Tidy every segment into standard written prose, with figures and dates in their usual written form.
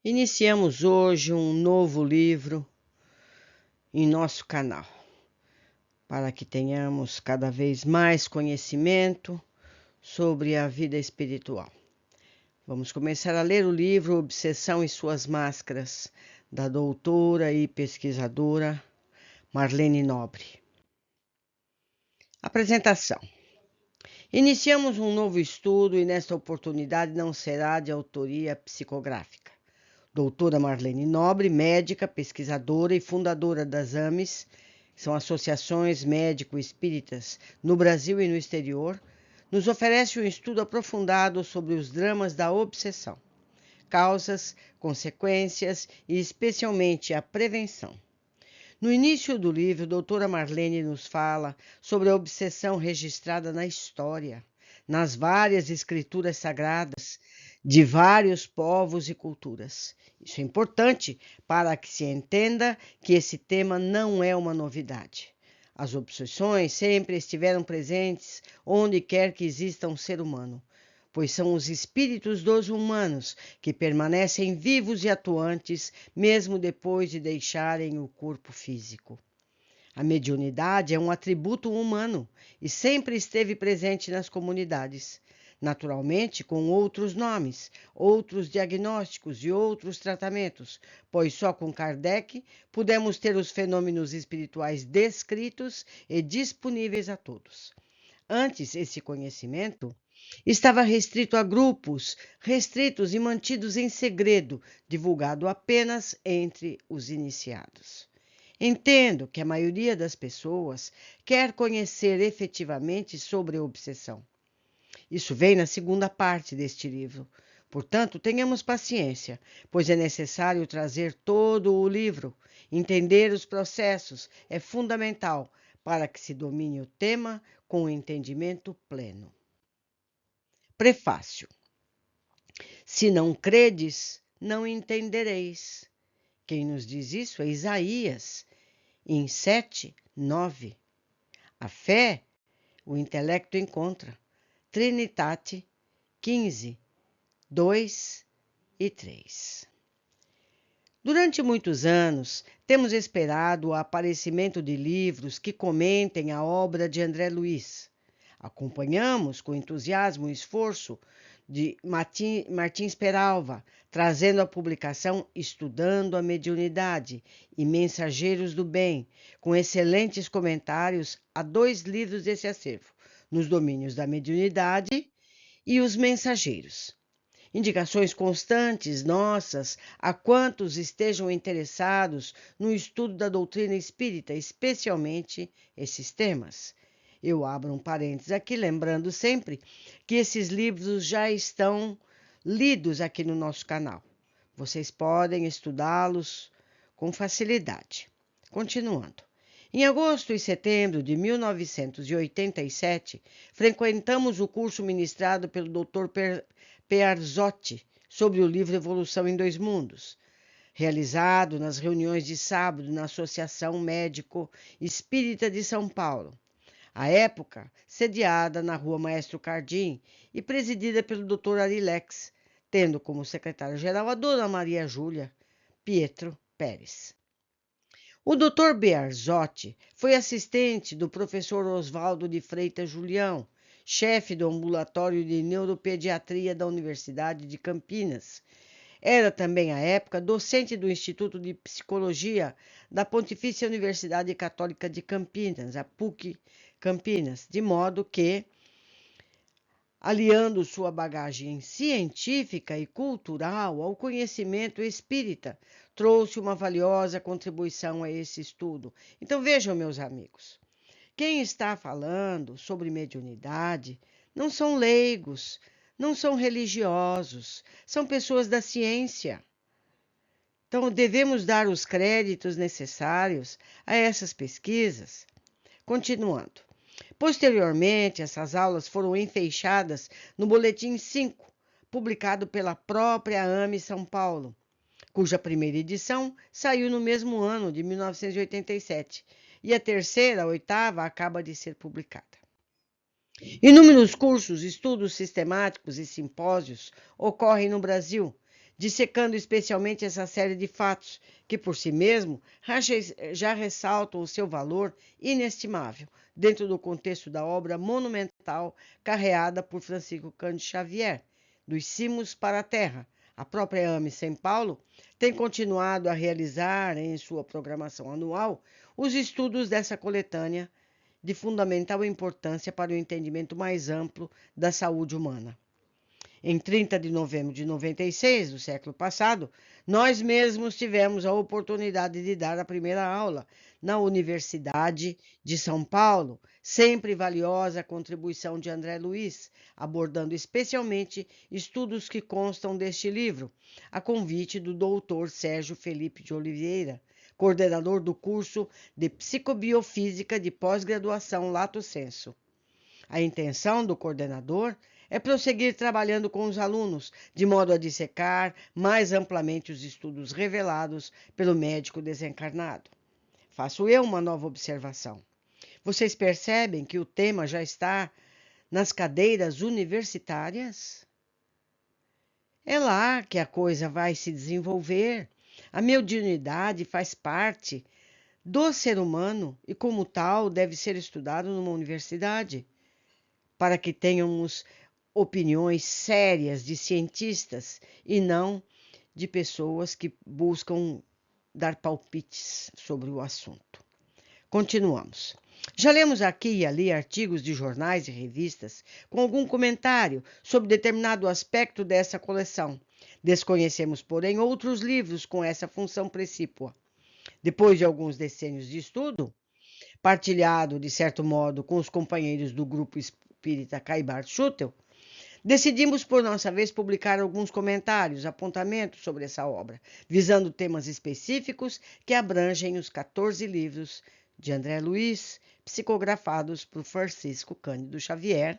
Iniciamos hoje um novo livro em nosso canal, para que tenhamos cada vez mais conhecimento sobre a vida espiritual. Vamos começar a ler o livro Obsessão e Suas Máscaras, da doutora e pesquisadora Marlene Nobre. Apresentação. Iniciamos um novo estudo e nesta oportunidade não será de autoria psicográfica. Doutora Marlene Nobre, médica, pesquisadora e fundadora das AMES, que são associações médico-espíritas no Brasil e no exterior, nos oferece um estudo aprofundado sobre os dramas da obsessão, causas, consequências e especialmente a prevenção. No início do livro, doutora Marlene nos fala sobre a obsessão registrada na história, nas várias escrituras sagradas de vários povos e culturas. Isso é importante para que se entenda que esse tema não é uma novidade. As obsessões sempre estiveram presentes onde quer que exista um ser humano, pois são os espíritos dos humanos que permanecem vivos e atuantes mesmo depois de deixarem o corpo físico. A mediunidade é um atributo humano e sempre esteve presente nas comunidades, naturalmente com outros nomes, outros diagnósticos e outros tratamentos, pois só com Kardec pudemos ter os fenômenos espirituais descritos e disponíveis a todos. Antes, esse conhecimento estava restrito a grupos, restritos e mantidos em segredo, divulgado apenas entre os iniciados. Entendo que a maioria das pessoas quer conhecer efetivamente sobre a obsessão. Isso vem na segunda parte deste livro. Portanto, tenhamos paciência, pois é necessário trazer todo o livro. Entender os processos é fundamental para que se domine o tema com o entendimento pleno. Prefácio. Se não credes, não entendereis. Quem nos diz isso é Isaías, em 7:9. A fé, o intelecto encontra. Trinitate 15:2 e 3. Durante muitos anos, temos esperado o aparecimento de livros que comentem a obra de André Luiz. Acompanhamos com entusiasmo o esforço de Martins Peralva, trazendo a publicação Estudando a Mediunidade e Mensageiros do Bem, com excelentes comentários a 2 livros desse acervo, nos domínios da mediunidade e os mensageiros. Indicações constantes nossas a quantos estejam interessados no estudo da doutrina espírita, especialmente esses temas. Eu abro um parênteses aqui, lembrando sempre que esses livros já estão lidos aqui no nosso canal. Vocês podem estudá-los com facilidade. Continuando. Em agosto e setembro de 1987, frequentamos o curso ministrado pelo Dr. Pearzotti sobre o livro Evolução em 2 Mundos, realizado nas reuniões de sábado na Associação Médico Espírita de São Paulo. À época, sediada na Rua Maestro Cardim e presidida pelo Dr. Arilex, tendo como secretária-geral a Dona Maria Júlia Pietro Pérez. O Dr. Bearzotti foi assistente do professor Oswaldo de Freitas Julião, chefe do ambulatório de neuropediatria da Universidade de Campinas. Era também, à época, docente do Instituto de Psicologia da Pontifícia Universidade Católica de Campinas, a PUC Campinas, de modo que, aliando sua bagagem científica e cultural ao conhecimento espírita, trouxe uma valiosa contribuição a esse estudo. Então, vejam, meus amigos, quem está falando sobre mediunidade não são leigos, não são religiosos, são pessoas da ciência. Então, devemos dar os créditos necessários a essas pesquisas. Continuando. Posteriormente, essas aulas foram enfeixadas no Boletim 5, publicado pela própria AME São Paulo, cuja primeira edição saiu no mesmo ano de 1987, e a terceira, a 8ª, acaba de ser publicada. Inúmeros cursos, estudos sistemáticos e simpósios ocorrem no Brasil, dissecando especialmente essa série de fatos que, por si mesmo, já ressaltam o seu valor inestimável dentro do contexto da obra monumental carreada por Francisco Cândido Xavier, dos cimos para a terra. A própria AME São Paulo tem continuado a realizar em sua programação anual os estudos dessa coletânea de fundamental importância para o entendimento mais amplo da saúde humana. Em 30 de novembro de 96, do século passado, nós mesmos tivemos a oportunidade de dar a primeira aula na Universidade de São Paulo, sempre valiosa a contribuição de André Luiz, abordando especialmente estudos que constam deste livro, a convite do doutor Sérgio Felipe de Oliveira, coordenador do curso de Psicobiofísica de pós-graduação Lato Sensu. A intenção do coordenador é prosseguir trabalhando com os alunos, de modo a dissecar mais amplamente os estudos revelados pelo médico desencarnado. Faço eu uma nova observação. Vocês percebem que o tema já está nas cadeiras universitárias? É lá que a coisa vai se desenvolver. A mediunidade faz parte do ser humano e, como tal, deve ser estudado numa universidade, para que tenhamos opiniões sérias de cientistas e não de pessoas que buscam dar palpites sobre o assunto. Continuamos. Já lemos aqui e ali artigos de jornais e revistas com algum comentário sobre determinado aspecto dessa coleção. Desconhecemos, porém, outros livros com essa função precípua. Depois de alguns decênios de estudo, partilhado, de certo modo, com os companheiros do grupo espírita Caibar Schutel, decidimos, por nossa vez, publicar alguns comentários, apontamentos sobre essa obra, visando temas específicos que abrangem os 14 livros de André Luiz, psicografados por Francisco Cândido Xavier,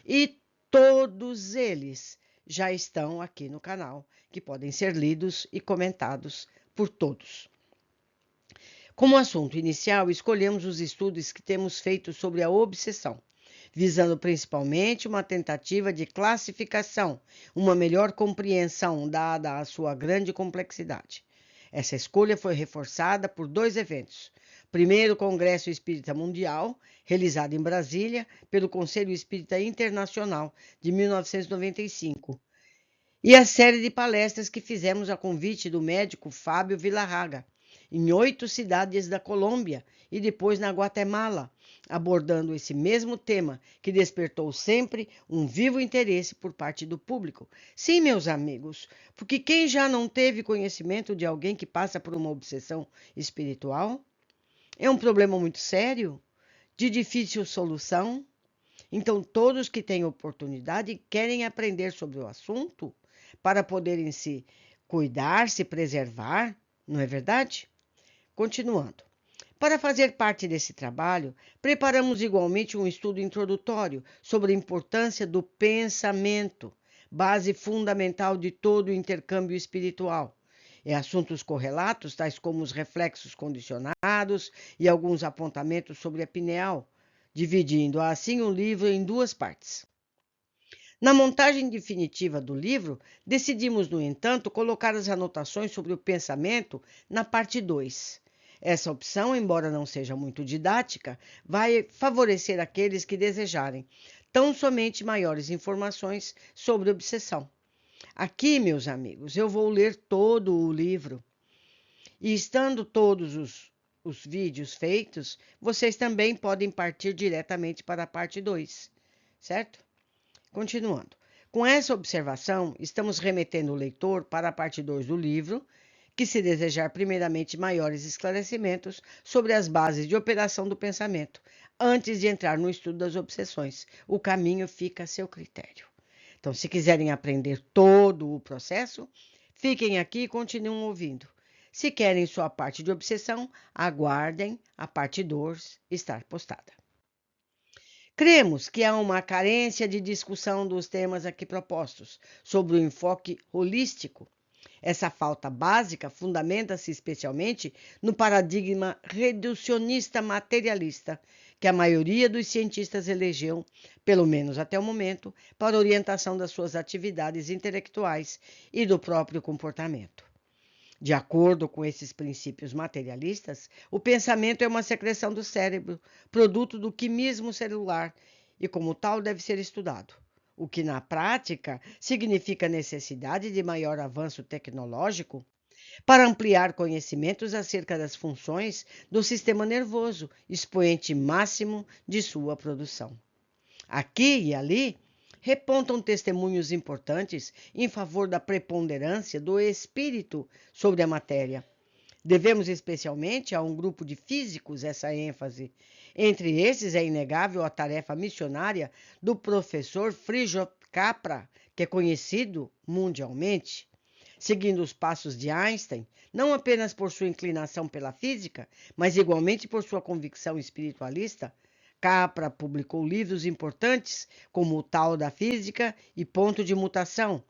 e todos eles já estão aqui no canal, que podem ser lidos e comentados por todos. Como assunto inicial, escolhemos os estudos que temos feito sobre a obsessão, visando principalmente uma tentativa de classificação, uma melhor compreensão dada a sua grande complexidade. Essa escolha foi reforçada por 2 eventos. Primeiro, o Congresso Espírita Mundial, realizado em Brasília pelo Conselho Espírita Internacional de 1995, e a série de palestras que fizemos a convite do médico Fábio Villarraga, em 8 cidades da Colômbia e depois na Guatemala, abordando esse mesmo tema que despertou sempre um vivo interesse por parte do público. Sim, meus amigos, porque quem já não teve conhecimento de alguém que passa por uma obsessão espiritual? É um problema muito sério, de difícil solução. Então, todos que têm oportunidade querem aprender sobre o assunto para poderem se cuidar, se preservar, não é verdade? Continuando. Para fazer parte desse trabalho, preparamos igualmente um estudo introdutório sobre a importância do pensamento, base fundamental de todo o intercâmbio espiritual. E assuntos correlatos, tais como os reflexos condicionados e alguns apontamentos sobre a pineal, dividindo assim o livro em 2 partes. Na montagem definitiva do livro, decidimos, no entanto, colocar as anotações sobre o pensamento na parte 2. Essa opção, embora não seja muito didática, vai favorecer aqueles que desejarem tão somente maiores informações sobre obsessão. Aqui, meus amigos, eu vou ler todo o livro. E estando todos os vídeos feitos, vocês também podem partir diretamente para a parte 2, certo? Continuando. Com essa observação, estamos remetendo o leitor para a parte 2 do livro, que se desejar primeiramente maiores esclarecimentos sobre as bases de operação do pensamento, antes de entrar no estudo das obsessões. O caminho fica a seu critério. Então, se quiserem aprender todo o processo, fiquem aqui e continuem ouvindo. Se querem só a parte de obsessão, aguardem a parte 2 estar postada. Cremos que há uma carência de discussão dos temas aqui propostos sobre o enfoque holístico. Essa falta básica fundamenta-se especialmente no paradigma reducionista materialista, que a maioria dos cientistas elegeu, pelo menos até o momento, para orientação das suas atividades intelectuais e do próprio comportamento. De acordo com esses princípios materialistas, o pensamento é uma secreção do cérebro, produto do quimismo celular, e como tal deve ser estudado. O que na prática significa necessidade de maior avanço tecnológico para ampliar conhecimentos acerca das funções do sistema nervoso, expoente máximo de sua produção. Aqui e ali, repontam testemunhos importantes em favor da preponderância do espírito sobre a matéria. Devemos especialmente a um grupo de físicos essa ênfase. Entre esses é inegável a tarefa missionária do professor Fritjof Capra, que é conhecido mundialmente, seguindo os passos de Einstein, não apenas por sua inclinação pela física, mas igualmente por sua convicção espiritualista. Capra publicou livros importantes como O Tal da Física e Ponto de Mutação,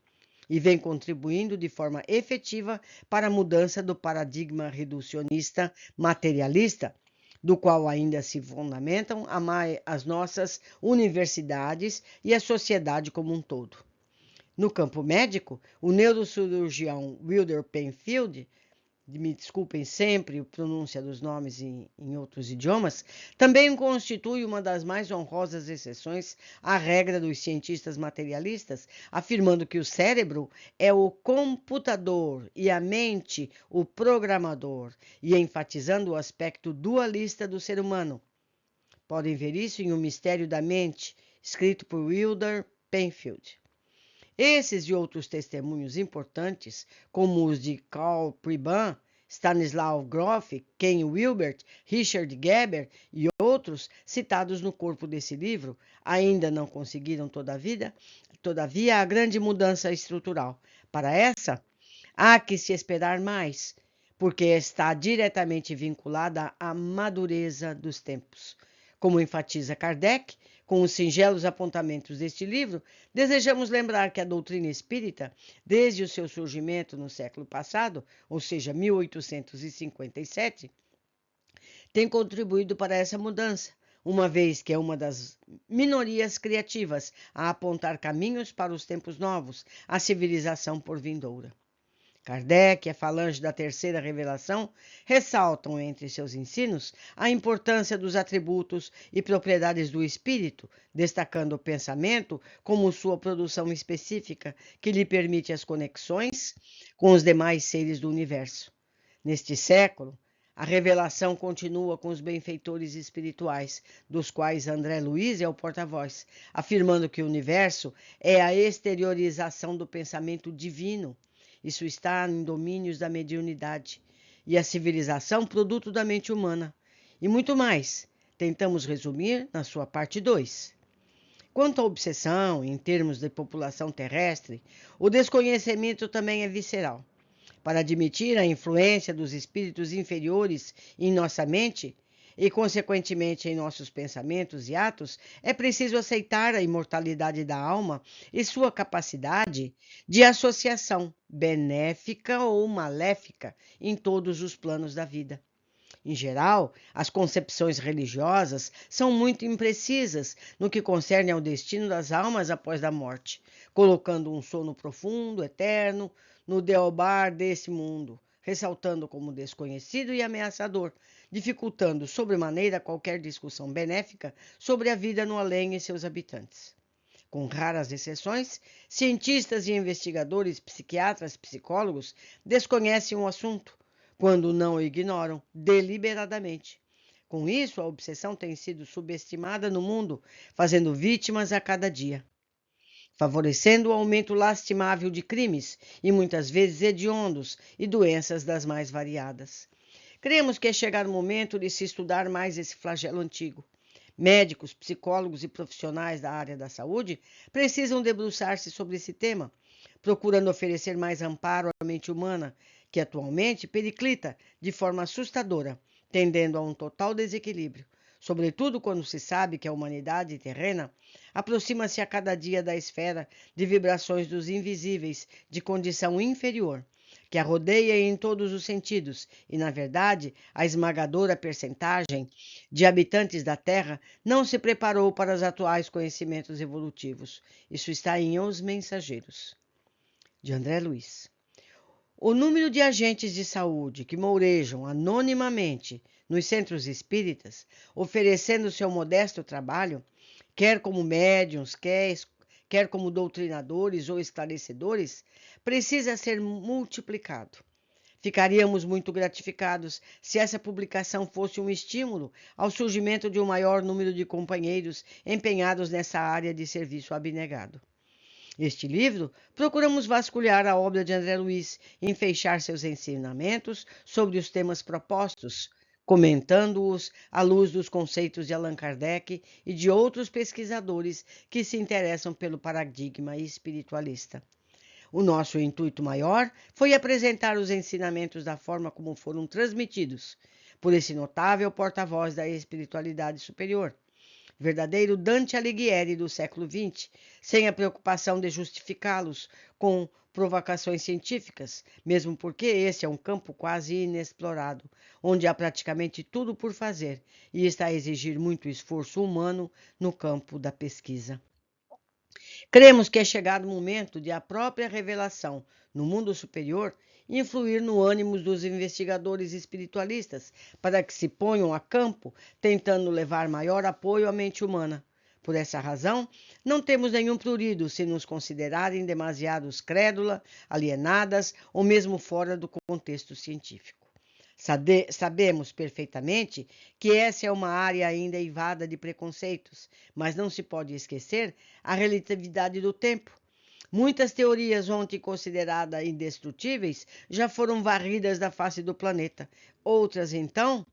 e vem contribuindo de forma efetiva para a mudança do paradigma reducionista materialista, do qual ainda se fundamentam as nossas universidades e a sociedade como um todo. No campo médico, o neurocirurgião Wilder Penfield, me desculpem sempre a pronúncia dos nomes em outros idiomas, também constitui uma das mais honrosas exceções à regra dos cientistas materialistas, afirmando que o cérebro é o computador e a mente o programador, e enfatizando o aspecto dualista do ser humano. Podem ver isso em O Mistério da Mente, escrito por Wilder Penfield. Esses e outros testemunhos importantes, como os de Karl Pribban, Stanislaw Grof, Ken Wilber, Richard Geber e outros citados no corpo desse livro, ainda não conseguiram todavia a grande mudança estrutural. Para essa, há que se esperar mais, porque está diretamente vinculada à madureza dos tempos. Como enfatiza Kardec, com os singelos apontamentos deste livro, desejamos lembrar que a doutrina espírita, desde o seu surgimento no século passado, ou seja, 1857, tem contribuído para essa mudança, uma vez que é uma das minorias criativas a apontar caminhos para os tempos novos, a civilização por vindoura. Kardec e a falange da terceira revelação ressaltam entre seus ensinos a importância dos atributos e propriedades do espírito, destacando o pensamento como sua produção específica, que lhe permite as conexões com os demais seres do universo. Neste século, a revelação continua com os benfeitores espirituais, dos quais André Luiz é o porta-voz, afirmando que o universo é a exteriorização do pensamento divino. Isso está em domínios da mediunidade e a civilização, produto da mente humana. E muito mais, tentamos resumir na sua parte 2. Quanto à obsessão, em termos de população terrestre, o desconhecimento também é visceral. Para admitir a influência dos espíritos inferiores em nossa mente e, consequentemente, em nossos pensamentos e atos, é preciso aceitar a imortalidade da alma e sua capacidade de associação, benéfica ou maléfica, em todos os planos da vida. Em geral, as concepções religiosas são muito imprecisas no que concerne ao destino das almas após a morte, colocando um sono profundo, eterno, no deobar desse mundo, ressaltando como desconhecido e ameaçador, dificultando sobremaneira qualquer discussão benéfica sobre a vida no além e seus habitantes. Com raras exceções, cientistas e investigadores, psiquiatras, psicólogos desconhecem o assunto, quando não o ignoram deliberadamente. Com isso, a obsessão tem sido subestimada no mundo, fazendo vítimas a cada dia, favorecendo o aumento lastimável de crimes e muitas vezes hediondos e doenças das mais variadas. Cremos que é chegado o momento de se estudar mais esse flagelo antigo. Médicos, psicólogos e profissionais da área da saúde precisam debruçar-se sobre esse tema, procurando oferecer mais amparo à mente humana, que atualmente periclita de forma assustadora, tendendo a um total desequilíbrio, sobretudo quando se sabe que a humanidade terrena aproxima-se a cada dia da esfera de vibrações dos invisíveis de condição inferior, que a rodeia em todos os sentidos, e, na verdade, a esmagadora percentagem de habitantes da Terra não se preparou para os atuais conhecimentos evolutivos. Isso está em Os Mensageiros, de André Luiz. O número de agentes de saúde que mourejam anonimamente nos centros espíritas, oferecendo seu modesto trabalho, quer como médiuns, quer como doutrinadores ou esclarecedores, precisa ser multiplicado. Ficaríamos muito gratificados se essa publicação fosse um estímulo ao surgimento de um maior número de companheiros empenhados nessa área de serviço abnegado. Neste livro, procuramos vasculhar a obra de André Luiz e enfeixar seus ensinamentos sobre os temas propostos, comentando-os à luz dos conceitos de Allan Kardec e de outros pesquisadores que se interessam pelo paradigma espiritualista. O nosso intuito maior foi apresentar os ensinamentos da forma como foram transmitidos por esse notável porta-voz da espiritualidade superior, verdadeiro Dante Alighieri do século XX, sem a preocupação de justificá-los com provocações científicas, mesmo porque esse é um campo quase inexplorado, onde há praticamente tudo por fazer e está a exigir muito esforço humano no campo da pesquisa. Cremos que é chegado o momento de a própria revelação no mundo superior influir no ânimo dos investigadores espiritualistas para que se ponham a campo tentando levar maior apoio à mente humana. Por essa razão, não temos nenhum prurido se nos considerarem demasiados crédula, alienadas ou mesmo fora do contexto científico. Sabemos perfeitamente que essa é uma área ainda eivada de preconceitos, mas não se pode esquecer a relatividade do tempo. Muitas teorias ontem consideradas indestrutíveis já foram varridas da face do planeta, outras, então,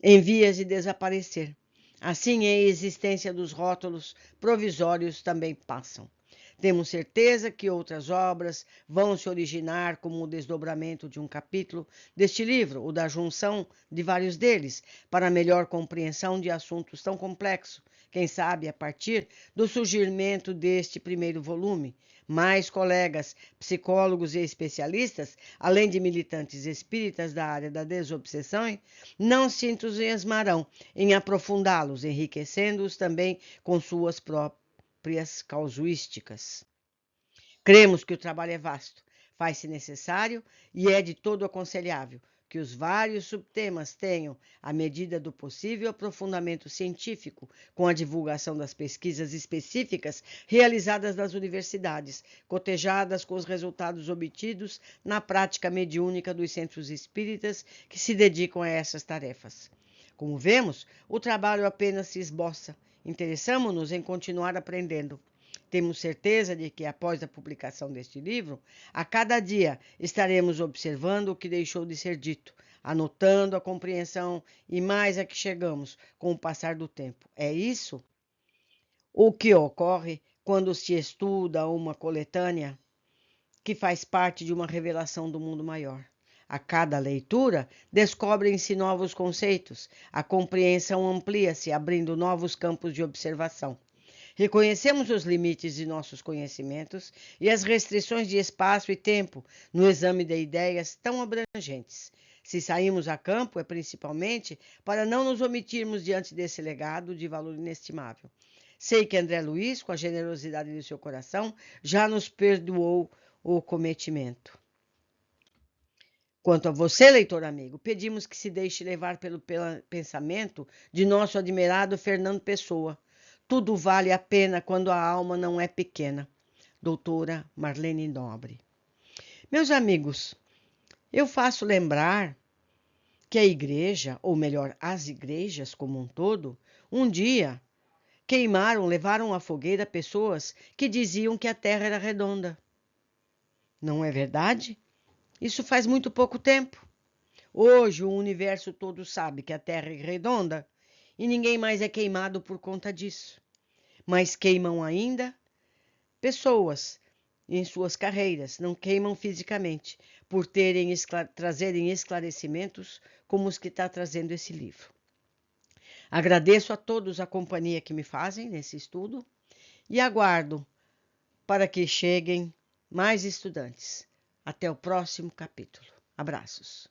em vias de desaparecer. Assim, a existência dos rótulos provisórios também passam. Temos certeza que outras obras vão se originar como o desdobramento de um capítulo deste livro, ou da junção de vários deles, para melhor compreensão de assuntos tão complexos. Quem sabe, a partir do surgimento deste primeiro volume, mais colegas, psicólogos e especialistas, além de militantes espíritas da área da desobsessão, não se entusiasmarão em aprofundá-los, enriquecendo-os também com suas próprias casuísticas. Cremos que o trabalho é vasto, faz-se necessário e é de todo aconselhável que os vários subtemas tenham, à medida do possível, aprofundamento científico, com a divulgação das pesquisas específicas realizadas nas universidades, cotejadas com os resultados obtidos na prática mediúnica dos centros espíritas que se dedicam a essas tarefas. Como vemos, o trabalho apenas se esboça. Interessamo-nos em continuar aprendendo. Temos certeza de que, após a publicação deste livro, a cada dia estaremos observando o que deixou de ser dito, anotando a compreensão e mais a que chegamos com o passar do tempo. É isso o que ocorre quando se estuda uma coletânea que faz parte de uma revelação do mundo maior. A cada leitura, descobrem-se novos conceitos, a compreensão amplia-se, abrindo novos campos de observação. Reconhecemos os limites de nossos conhecimentos e as restrições de espaço e tempo no exame de ideias tão abrangentes. Se saímos a campo, é principalmente para não nos omitirmos diante desse legado de valor inestimável. Sei que André Luiz, com a generosidade de seu coração, já nos perdoou o cometimento. Quanto a você, leitor amigo, pedimos que se deixe levar pelo pensamento de nosso admirado Fernando Pessoa. Tudo vale a pena quando a alma não é pequena. Doutora Marlene Nobre. Meus amigos, eu faço lembrar que a igreja, ou melhor, as igrejas como um todo, um dia levaram à fogueira pessoas que diziam que a Terra era redonda. Não é verdade? Isso faz muito pouco tempo. Hoje o universo todo sabe que a Terra é redonda e ninguém mais é queimado por conta disso. Mas queimam ainda pessoas em suas carreiras, não queimam fisicamente, por trazerem esclarecimentos como os que está trazendo esse livro. Agradeço a todos a companhia que me fazem nesse estudo e aguardo para que cheguem mais estudantes. Até o próximo capítulo. Abraços.